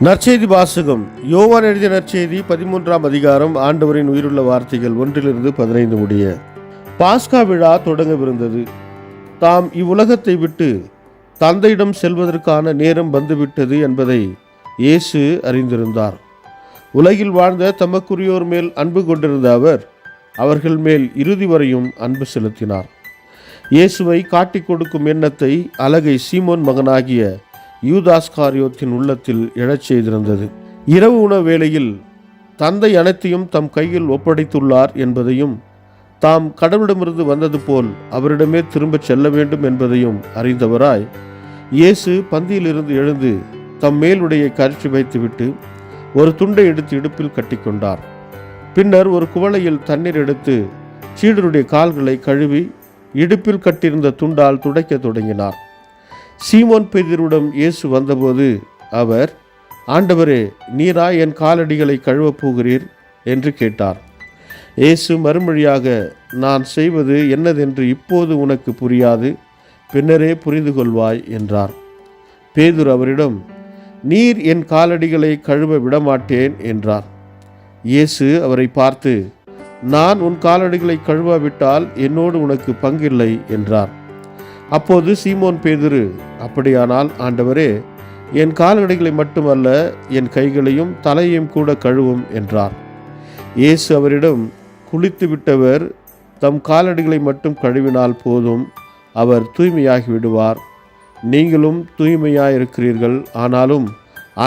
நற்செய்தி வாசகம். யோவான் எழுதிய நற்செய்தி 13ஆம் அதிகாரம். ஆண்டவரின் உயிருள்ள வார்த்தைகள் 1-15 முடிய. பாஸ்கா விழா தொடங்கவிருந்தது. தாம் இவ்வுலகத்தை விட்டு தந்தையிடம் செல்வதற்கான நேரம் வந்துவிட்டது என்பதை இயேசு அறிந்திருந்தார். உலகில் வாழ்ந்த தமக்குரியோர் மேல் அன்பு கொண்டிருந்த அவர் அவர்கள் மேல் இறுதி வரையும் அன்பு செலுத்தினார். இயேசுவை காட்டிக் கொடுக்கும் எண்ணத்தை அலகை சீமோன் மகனாகிய யூதாஸ்காரியோத்தின் உள்ளத்தில் எழச் செய்திருந்தது. இரவு உணவு வேளையில் தந்தை அனைத்தையும் தம் கையில் ஒப்படைத்துள்ளார் என்பதையும், தாம் கடவுளிடமிருந்து வந்தது போல் அவரிடமே திரும்பச் செல்ல வேண்டும் என்பதையும் அறிந்தவராய் இயேசு பந்தியிலிருந்து எழுந்து தம் மேலுடையை கழற்றி வைத்துவிட்டு ஒரு துண்டை எடுத்து இடுப்பில் கட்டிக்கொண்டார். பின்னர் ஒரு குவளையில் தண்ணீர் எடுத்து சீடருடைய கால்களை கழுவி இடுப்பில் கட்டியிருந்த துண்டால் துடைக்க தொடங்கினார். சீமோன் பேதுருவிடம் இயேசு வந்தபோது அவர், ஆண்டவரே, நீரா என் காலடிகளை கழுவப் போகிறீர் என்று கேட்டார். இயேசு மறுமொழியாக, நான் செய்வது என்னதென்று இப்போது உனக்கு புரியாது, பின்னரே புரிந்து கொள்வாய் என்றார். பேதுரு அவரிடம், நீர் என் காலடிகளை கழுவ விடமாட்டேன் என்றார். இயேசு அவரை பார்த்து, நான் உன் காலடிகளை கழுவாவிட்டால் என்னோடு உனக்கு பங்கில்லை என்றார். அப்போது சீமோன் பேதுரு, அப்படியானால் ஆண்டவரே, என் காலடிகளை மட்டுமல்ல, என் கைகளையும் தலையையும் கூட கழுவும் என்றார். இயேசு அவரிடம், குளித்து விட்டவர் தம் காலடிகளை மட்டும் கழுவினால் போதும், அவர் தூய்மையாகி விடுவார். நீங்களும் தூய்மையாயிருக்கிறீர்கள், ஆனாலும்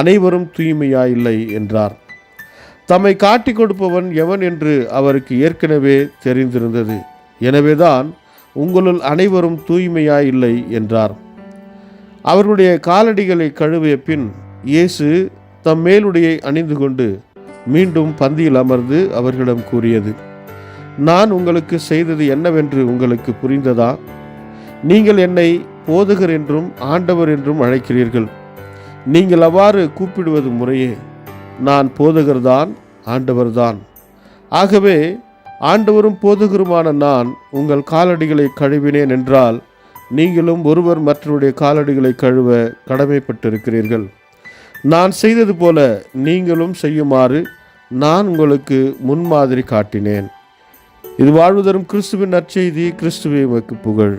அனைவரும் தூய்மையாயில்லை என்றார். தம்மை காட்டிக் கொடுப்பவன் எவன் என்று அவருக்கு ஏற்கனவே தெரிந்திருந்தது. எனவேதான் உங்களுள் அனைவரும் தூய்மையாயில்லை என்றார். அவர்களுடைய காலடிகளை கழுவிய பின் இயேசு தம் மேலுடையை அணிந்து கொண்டு மீண்டும் பந்தியில் அமர்ந்து அவர்களிடம் கூறியது, நான் உங்களுக்கு செய்தது என்னவென்று உங்களுக்கு புரிந்ததா? நீங்கள் என்னை போதகர் என்றும் ஆண்டவர் என்றும் அழைக்கிறீர்கள். நீங்கள் அவ்வாறு கூப்பிடுவது முறையே. நான் போதகர்தான், ஆண்டவர்தான். ஆகவே ஆண்டவரும் போதகருமான நான் உங்கள் காலடிகளை கழுவினேன் என்றால் நீங்களும் ஒருவர் மற்றவருடைய காலடிகளை கழுவ கடமைப்பட்டிருக்கிறீர்கள். நான் செய்தது போல நீங்களும் செய்யுமாறு நான் உங்களுக்கு முன்மாதிரி காட்டினேன். இது வாழ்வு தரும் கிறிஸ்துவின் நற்செய்தி. கிறிஸ்துவே உமக்கு புகழ்.